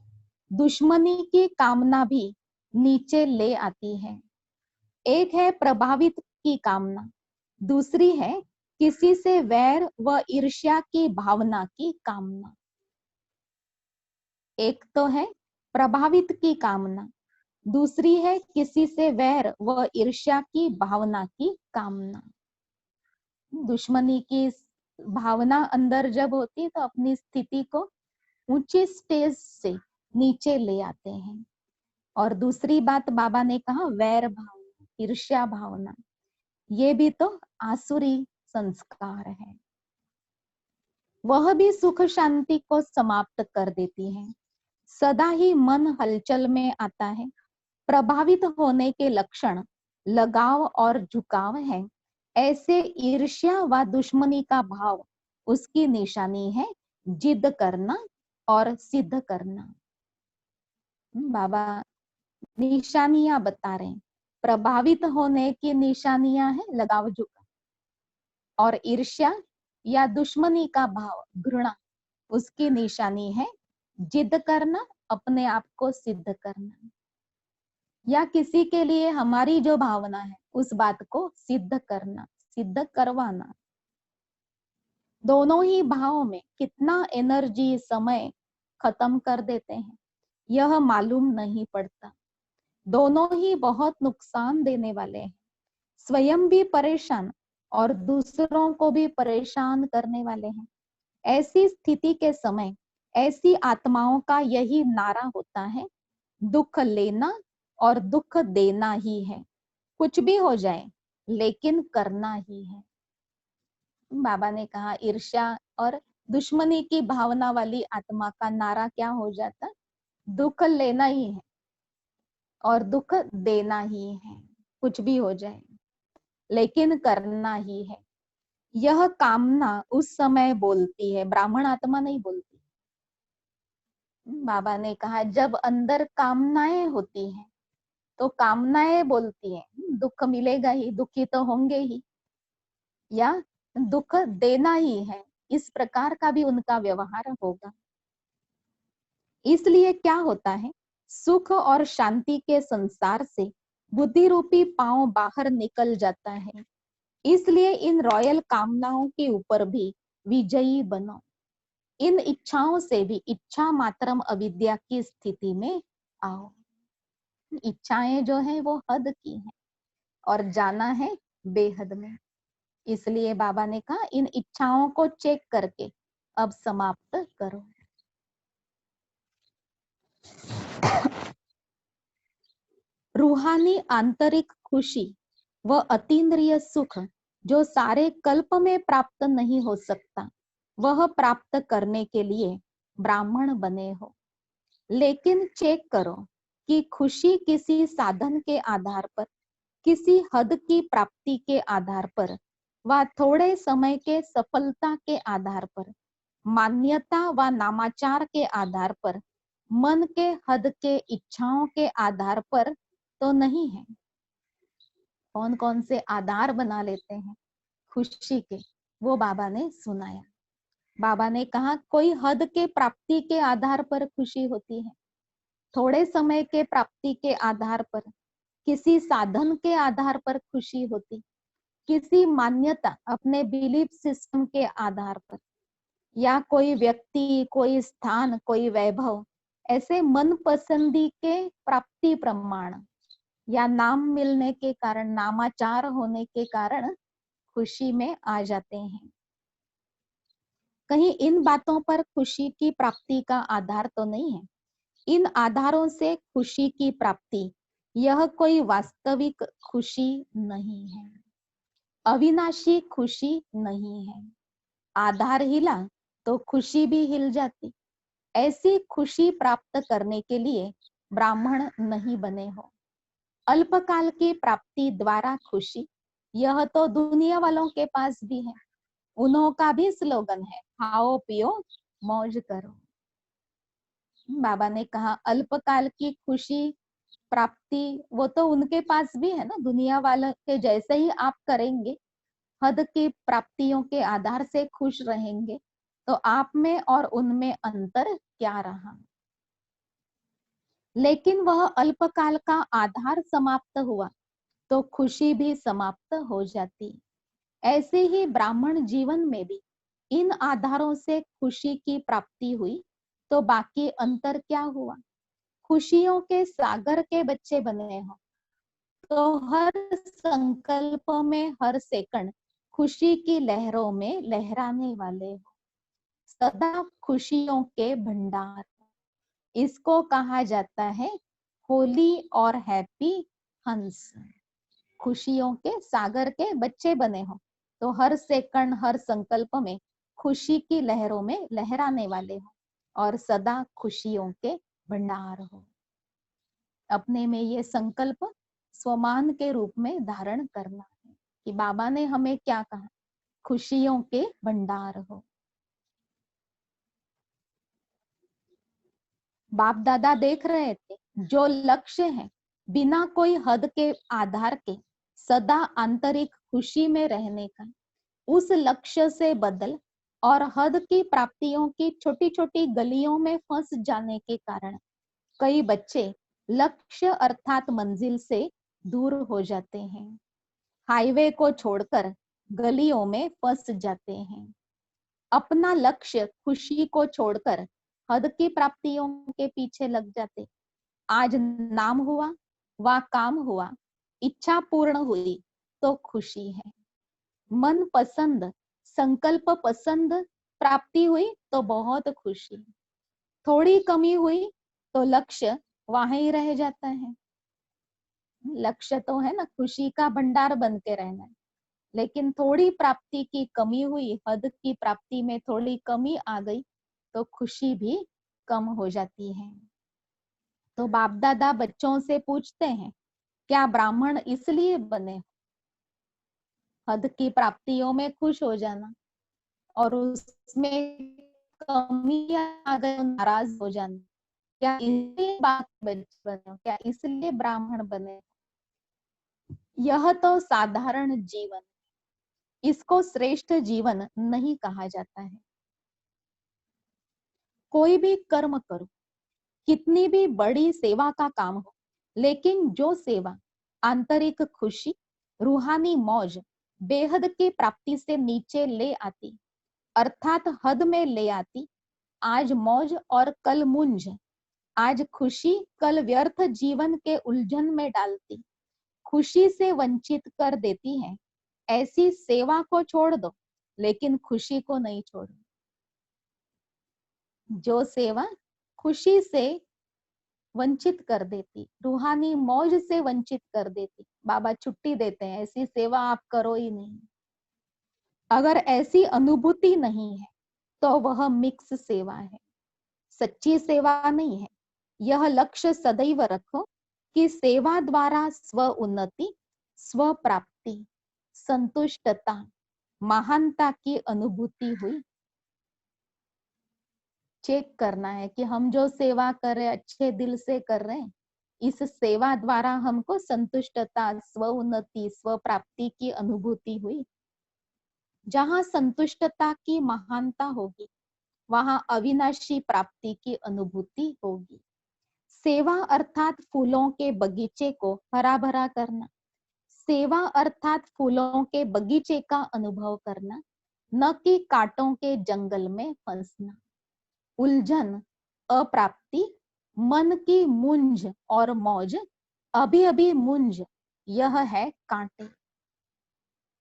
[SPEAKER 3] दुश्मनी की कामना भी नीचे ले आती है। एक है प्रभावित की कामना, दूसरी है किसी से वैर व ईर्ष्या की भावना की कामना। एक तो है प्रभावित की कामना, दूसरी है किसी से वैर व ईर्ष्या की भावना की कामना। दुश्मनी की भावना अंदर जब होती है तो अपनी स्थिति को ऊंची स्टेज से नीचे ले आते हैं। और दूसरी बात बाबा ने कहा वैर भावना, ईर्ष्या भावना, ये भी तो आसुरी संस्कार है। वह भी सुख शांति को समाप्त कर देती है। सदा ही मन हलचल में आता है। प्रभावित होने के लक्षण लगाव और झुकाव है। ऐसे ईर्ष्या व दुश्मनी का भाव उसकी निशानी है। जिद करना और सिद्ध करना। बाबा निशानियां बता रहे हैं। प्रभावित होने की निशानियां है लगाव झुकाव, और ईर्ष्या या दुश्मनी का भाव घृणा उसकी निशानी है। जिद करना, अपने आप को सिद्ध करना, या किसी के लिए हमारी जो भावना है उस बात को सिद्ध करना, सिद्ध करवाना। दोनों ही भाव में कितना एनर्जी, समय खत्म कर देते हैं यह मालूम नहीं पड़ता। दोनों ही बहुत नुकसान देने वाले हैं। स्वयं भी परेशान और दूसरों को भी परेशान करने वाले हैं। ऐसी स्थिति के समय ऐसी आत्माओं का यही नारा होता है, दुख लेना और दुख देना ही है। कुछ भी हो जाए लेकिन करना ही है। बाबा ने कहा ईर्ष्या और दुश्मनी की भावना वाली आत्मा का नारा क्या हो जाता? दुख लेना ही है और दुख देना ही है। कुछ भी हो जाए लेकिन करना ही है। यह कामना उस समय बोलती है, ब्राह्मण आत्मा नहीं बोलती। बाबा ने कहा जब अंदर कामनाएं होती हैं तो कामनाएं बोलती हैं दुख मिलेगा ही, दुखी तो होंगे ही, या दुख देना ही है। इस प्रकार का भी उनका व्यवहार होगा। इसलिए क्या होता है, सुख और शांति के संसार से बुद्धि रूपी पांव बाहर निकल जाता है। इसलिए इन रॉयल कामनाओं के ऊपर भी विजयी बनो। इन इच्छाओं से भी इच्छा मात्रम अविद्या की स्थिति में आओ। इच्छाएं जो है वो हद की हैं और जाना है बेहद में। इसलिए बाबा ने कहा इन इच्छाओं को चेक करके अब समाप्त करो। रूहानी आंतरिक खुशी व अतीन्द्रिय सुख जो सारे कल्प में प्राप्त नहीं हो सकता, वह प्राप्त करने के लिए ब्राह्मण बने हो। लेकिन चेक करो कि खुशी किसी साधन के आधार पर, किसी हद की प्राप्ति के आधार पर व थोड़े समय के सफलता के आधार पर, मान्यता व नामाचार के आधार पर, मन के हद के इच्छाओं के आधार पर तो नहीं है। कौन कौन से आधार बना लेते हैं खुशी के, वो बाबा ने सुनाया। बाबा ने कहा कोई हद के प्राप्ति के आधार पर खुशी होती है, थोड़े समय के प्राप्ति के आधार पर, किसी साधन के आधार पर खुशी होती, किसी मान्यता अपने बिलीफ सिस्टम के आधार पर, या कोई व्यक्ति, कोई स्थान, कोई वैभव, ऐसे मन पसंदी के प्राप्ति प्रमाण या नाम मिलने के कारण, नामाचार होने के कारण खुशी में आ जाते हैं। कहीं इन बातों पर खुशी की प्राप्ति का आधार तो नहीं है। इन आधारों से खुशी की प्राप्ति, यह कोई वास्तविक खुशी नहीं है, अविनाशी खुशी नहीं है। आधार हिला तो खुशी भी हिल जाती। ऐसी खुशी प्राप्त करने के लिए ब्राह्मण नहीं बने हो। अल्पकाल की प्राप्ति द्वारा खुशी, यह तो दुनिया वालों के पास भी है। उन्हों का भी स्लोगन है, खाओ पियो मौज करो। बाबा ने कहा अल्पकाल की खुशी प्राप्ति वो तो उनके पास भी है ना। दुनिया वालों के जैसे ही आप करेंगे, हद की प्राप्तियों के आधार से खुश रहेंगे, तो आप में और उनमें अंतर क्या रहा। लेकिन वह अल्पकाल का आधार समाप्त हुआ तो खुशी भी समाप्त हो जाती। ऐसे ही ब्राह्मण जीवन में भी इन आधारों से खुशी की प्राप्ति हुई तो बाकी अंतर क्या हुआ। खुशियों के सागर के बच्चे बने हो तो हर संकल्प में, हर सेकंड खुशी की लहरों में लहराने वाले हो। सदा खुशियों के भंडार, इसको कहा जाता है होली और हैप्पी हंस। खुशियों के सागर के बच्चे बने हो, तो हर सेकंड हर संकल्प में खुशी की लहरों में लहराने वाले हो और सदा खुशियों के भंडार हो। अपने में ये संकल्प स्वमान के रूप में धारण करना है कि बाबा ने हमें क्या कहा, खुशियों के भंडार हो। बाप दादा देख रहे थे जो लक्ष्य है बिना कोई हद के आधार के सदा आंतरिक खुशी में रहने का, उस लक्ष्य से बदल और हद की प्राप्तियों की छोटी छोटी गलियों में फंस जाने के कारण कई बच्चे लक्ष्य अर्थात मंजिल से दूर हो जाते हैं, हाईवे को छोड़कर गलियों में फंस जाते हैं। अपना लक्ष्य खुशी को छोड़कर हद की प्राप्तियों के पीछे लग जाते। आज नाम हुआ व काम हुआ, इच्छा पूर्ण हुई तो खुशी है। मन पसंद, संकल्प पसंद प्राप्ति हुई तो बहुत खुशी, थोड़ी कमी हुई तो लक्ष्य वहां ही रह जाता है। लक्ष्य तो है ना खुशी का भंडार बन के रहना है, लेकिन थोड़ी प्राप्ति की कमी हुई, हद की प्राप्ति में थोड़ी कमी आ गई तो खुशी भी कम हो जाती है। तो बाप दादा बच्चों से पूछते हैं, क्या ब्राह्मण इसलिए बने हद की प्राप्तियों में खुश हो जाना और उसमें कमी आ गई नाराज हो जाना, क्या इसलिए बाप बने, क्या इसलिए ब्राह्मण बने? यह तो साधारण जीवन, इसको श्रेष्ठ जीवन नहीं कहा जाता है। कोई भी कर्म करो, कितनी भी बड़ी सेवा का काम हो, लेकिन जो सेवा आंतरिक खुशी, रूहानी मौज, बेहद की प्राप्ति से नीचे ले आती, अर्थात हद में ले आती, आज मौज और कल मुंज, आज खुशी कल व्यर्थ जीवन के उलझन में डालती, खुशी से वंचित कर देती है, ऐसी सेवा को छोड़ दो, लेकिन खुशी को नहीं छोड़ो। जो सेवा खुशी से वंचित कर देती, रूहानी मौज से वंचित कर देती, बाबा छुट्टी देते हैं, ऐसी सेवा आप करो ही नहीं। अगर ऐसी अनुभूति नहीं है तो वह मिक्स सेवा है, सच्ची सेवा नहीं है। यह लक्ष्य सदैव रखो कि सेवा द्वारा स्व उन्नति, स्व प्राप्ति, संतुष्टता, महानता की अनुभूति हुई। चेक करना है कि हम जो सेवा कर रहे अच्छे दिल से कर रहे हैं, इस सेवा द्वारा हमको संतुष्टता, स्व उन्नति, स्व प्राप्ति की अनुभूति हुई। जहां संतुष्टता की महानता होगी वहां अविनाशी प्राप्ति की अनुभूति होगी। सेवा अर्थात फूलों के बगीचे को हरा भरा करना, सेवा अर्थात फूलों के बगीचे का अनुभव करना, न कि कांटों के जंगल में फंसना। उलझन, अप्राप्ति, मन की मुंज और मौज, अभी अभी मुंज, यह है कांटे।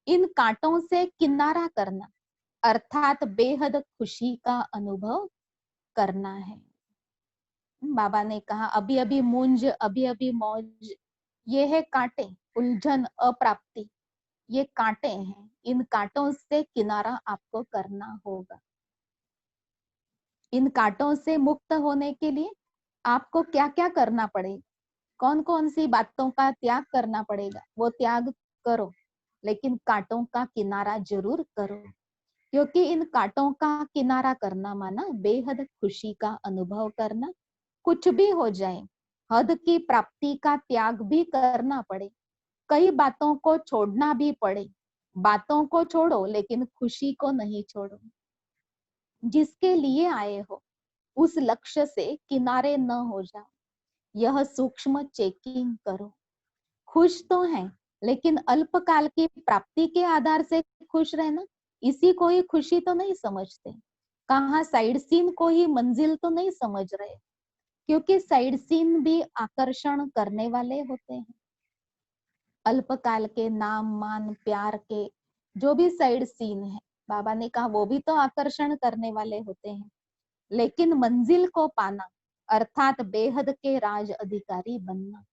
[SPEAKER 3] इन कांटों से किनारा करना अर्थात बेहद खुशी का अनुभव करना है। बाबा ने कहा अभी अभी मुंज, अभी अभी मौज, ये है कांटे, उलझन, अप्राप्ति, ये कांटे हैं। इन कांटों से किनारा आपको करना होगा। इन कांटों से मुक्त होने के लिए आपको क्या क्या करना पड़ेगा, कौन कौन सी बातों का त्याग करना पड़ेगा, वो त्याग करो, लेकिन कांटों का किनारा जरूर करो, क्योंकि इन कांटों का किनारा करना माना बेहद खुशी का अनुभव करना। कुछ भी हो जाए, हद की प्राप्ति का त्याग भी करना पड़े, कई बातों को छोड़ना भी पड़े, बातों को छोड़ो लेकिन खुशी को नहीं छोड़ो। जिसके लिए आए हो उस लक्ष्य से किनारे न हो जाओ, यह सूक्ष्म चेकिंग करो। खुश तो हैं, लेकिन अल्पकाल की प्राप्ति के आधार से खुश रहना, इसी को ही खुशी तो नहीं समझते। कहाँ साइड सीन को ही मंजिल तो नहीं समझ रहे, क्योंकि साइड सीन भी आकर्षण करने वाले होते हैं। अल्पकाल के नाम मान प्यार के जो भी साइड सीन है, बाबा ने कहा वो भी तो आकर्षण करने वाले होते हैं, लेकिन मंजिल को पाना अर्थात बेहद के राज अधिकारी बनना,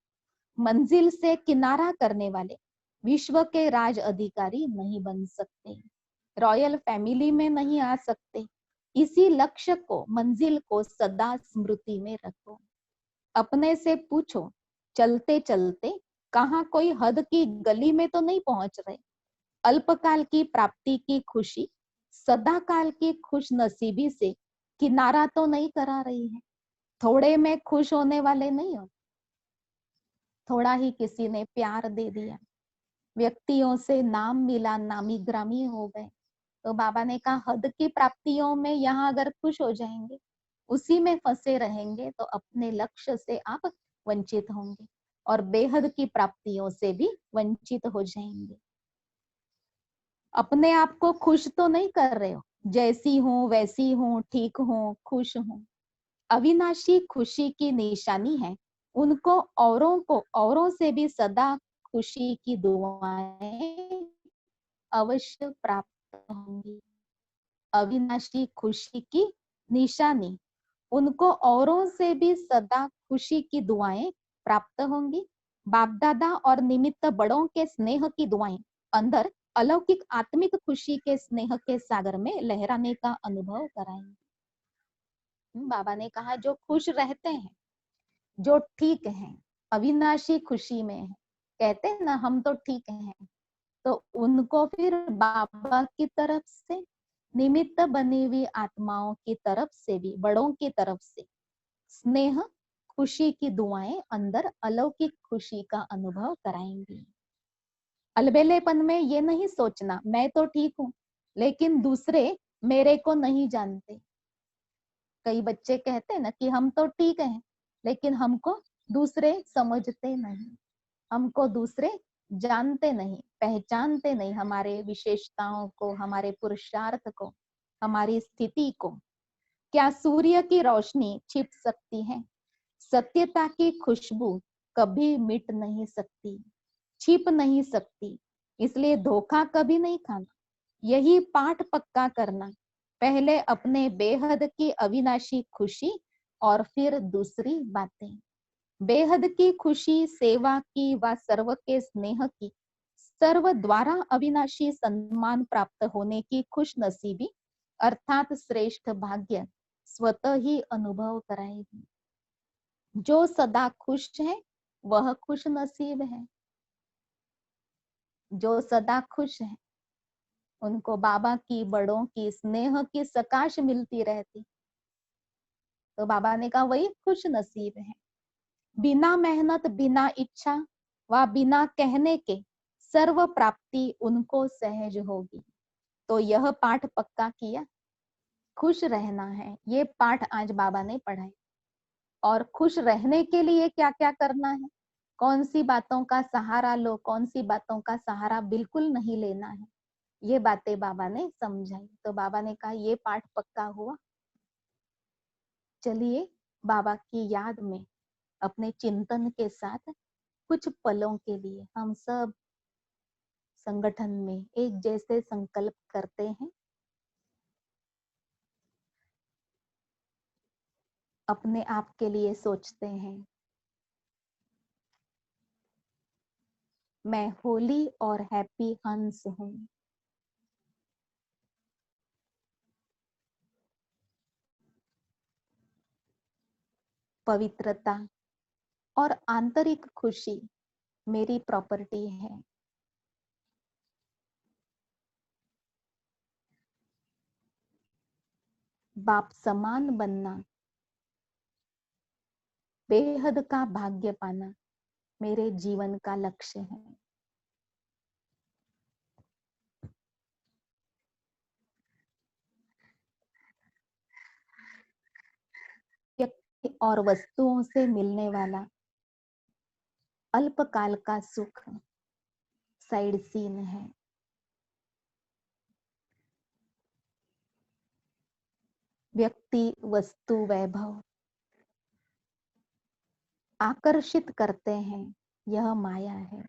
[SPEAKER 3] मंजिल से किनारा करने वाले, विश्व के राज अधिकारी नहीं बन सकते, रॉयल फैमिली में नहीं आ सकते। इसी लक्ष्य को, मंजिल को सदा स्मृति में रखो। अपने से पूछो, चलते चलते कहाँ कोई हद की गली में तो नहीं पहुंच रहे। अल्पकाल की प्राप्ति की खुशी सदा काल की खुश नसीबी से किनारा तो नहीं करा रही है। थोड़े में खुश होने वाले नहीं हो। थोड़ा ही किसी ने प्यार दे दिया, व्यक्तियों से नाम मिला, नामी ग्रामी हो गए, तो बाबा ने कहा हद की प्राप्तियों में यहाँ अगर खुश हो जाएंगे, उसी में फंसे रहेंगे, तो अपने लक्ष्य से आप वंचित होंगे और बेहद की प्राप्तियों से भी वंचित हो जाएंगे। अपने आप को खुश तो नहीं कर रहे हो, जैसी हूं वैसी हूं, ठीक हूं, खुश हूं। अविनाशी खुशी की निशानी है उनको औरों से भी सदा खुशी की दुआएं अवश्य प्राप्त होंगी। अविनाशी खुशी की निशानी, उनको औरों से भी सदा खुशी की दुआएं प्राप्त होंगी। बाप दादा और निमित्त बड़ों के स्नेह की दुआएं अंदर अलौकिक आत्मिक खुशी के स्नेह के सागर में लहराने का अनुभव कराएंगे। बाबा ने कहा जो खुश रहते हैं, जो ठीक हैं, अविनाशी खुशी में है, कहते हैं ना हम तो ठीक हैं, तो उनको फिर बाबा की तरफ से, निमित्त बनी हुई आत्माओं की तरफ से भी, बड़ों की तरफ से स्नेह, खुशी की दुआएं अंदर अलौकिक खुशी का अनुभव कराएंगी। अलबेलेपन में ये नहीं सोचना मैं तो ठीक हूँ लेकिन दूसरे मेरे को नहीं जानते। कई बच्चे कहते हैं ना कि हम तो ठीक हैं लेकिन हमको दूसरे समझते नहीं, हमको दूसरे जानते नहीं, पहचानते नहीं, हमारे विशेषताओं को, हमारे पुरुषार्थ को, हमारी स्थिति को। क्या सूर्य की रोशनी छिप सकती है? सत्यता की खुशबू कभी मिट नहीं सकती, छिप नहीं सकती, इसलिए धोखा कभी नहीं खाना। यही पाठ पक्का करना, पहले अपने बेहद की अविनाशी खुशी और फिर दूसरी बातें। बेहद की खुशी सेवा की व सर्व के स्नेह की, सर्व द्वारा अविनाशी सम्मान प्राप्त होने की खुश नसीबी अर्थात श्रेष्ठ भाग्य स्वतः ही अनुभव कराएगी। जो सदा खुश है वह खुश नसीब है। जो सदा खुश है उनको बाबा की, बड़ों की स्नेह की सकाश मिलती रहती, तो बाबा ने कहा वही खुश नसीब है। बिना मेहनत, बिना इच्छा व बिना कहने के सर्व प्राप्ति उनको सहज होगी। तो यह पाठ पक्का किया, खुश रहना है, ये पाठ आज बाबा ने पढ़ाई। और खुश रहने के लिए क्या क्या करना है, कौन सी बातों का सहारा लो, कौन सी बातों का सहारा बिल्कुल नहीं लेना है, ये बातें बाबा ने समझाई। तो बाबा ने कहा ये पाठ पक्का हुआ, चलिए बाबा की याद में अपने चिंतन के साथ कुछ पलों के लिए हम सब संगठन में एक जैसे संकल्प करते हैं, अपने आप के लिए सोचते हैं, मैं होली और हैप्पी हंस हूँ। पवित्रता और आंतरिक खुशी मेरी प्रॉपर्टी है। बाप समान बनना, बेहद का भाग्य पाना मेरे जीवन का लक्ष्य है। व्यक्ति और वस्तुओं से मिलने वाला अल्पकाल का सुख साइड सीन है। व्यक्ति, वस्तु, वैभव आकर्षित करते हैं, यह माया है।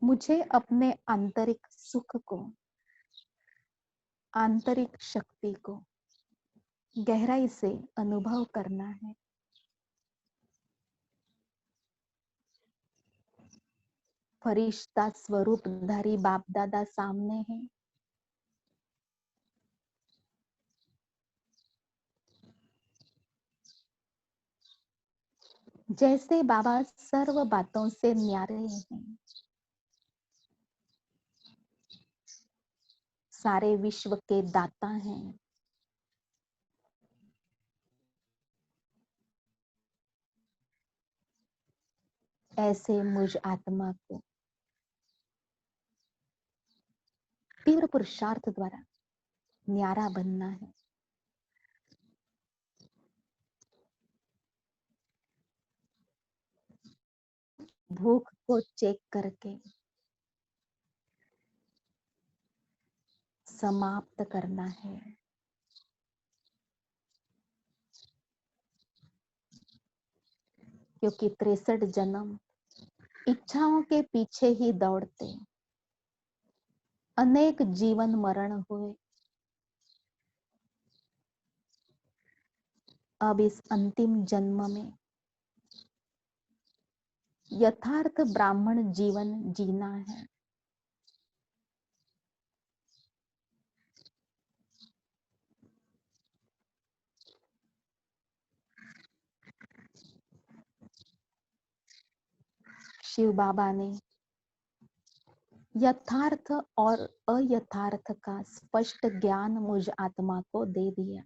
[SPEAKER 3] मुझे अपने आंतरिक सुख को, आंतरिक शक्ति को गहराई से अनुभव करना है। फरिश्ता स्वरूपधारी बाप दादा सामने है। जैसे बाबा सर्व बातों से न्यारे हैं, सारे विश्व के दाता हैं, ऐसे मुझ आत्मा को तीव्र पुरुषार्थ द्वारा न्यारा बनना है। भूख को चेक करके समाप्त करना है। क्योंकि 63 जन्म इच्छाओं के पीछे ही दौड़ते अनेक जीवन मरण हुए। अब इस अंतिम जन्म में यथार्थ ब्राह्मण जीवन जीना है। शिव बाबा ने यथार्थ और अयथार्थ का स्पष्ट ज्ञान मुझ आत्मा को दे दिया।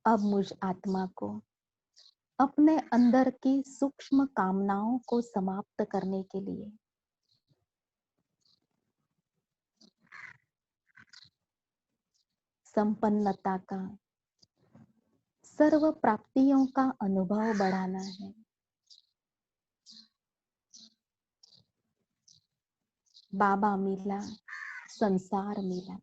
[SPEAKER 3] अब मुझ आत्मा को अपने अंदर की सूक्ष्म कामनाओं को समाप्त करने के लिए संपन्नता का, सर्व प्राप्तियों का अनुभव बढ़ाना है। बाबा मिला, संसार मिला।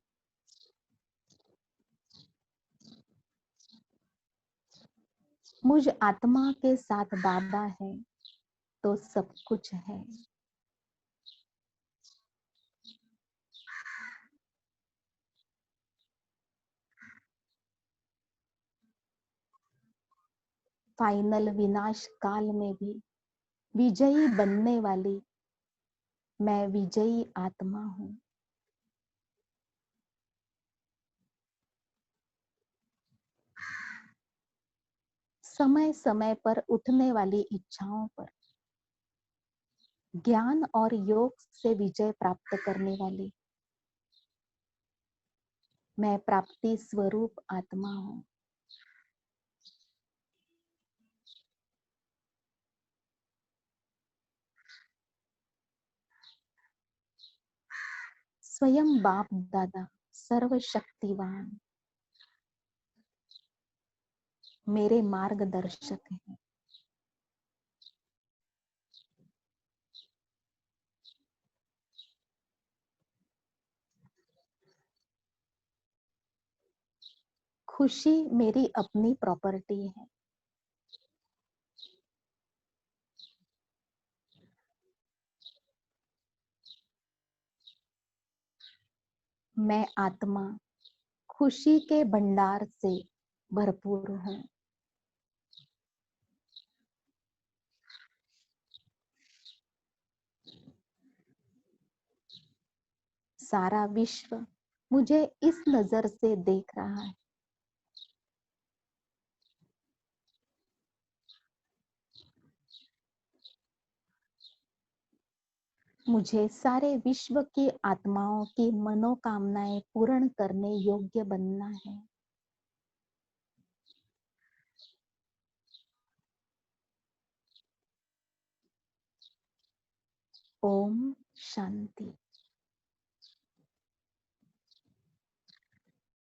[SPEAKER 3] मुझ आत्मा के साथ बाबा है तो सब कुछ है। फाइनल विनाश काल में भी विजयी बनने वाली मैं विजयी आत्मा हूं। समय समय पर उठने वाली इच्छाओं पर ज्ञान और योग से विजय प्राप्त करने वाली मैं प्राप्ति स्वरूप आत्मा हूं। स्वयं बाप दादा सर्वशक्तिवान मेरे मार्गदर्शक हैं। खुशी मेरी अपनी प्रॉपर्टी है। मैं आत्मा खुशी के भंडार से भरपूर हूं। सारा विश्व मुझे इस नजर से देख रहा है। मुझे सारे विश्व की आत्माओं की मनोकामनाएं पूर्ण करने योग्य बनना है। ओम शांति।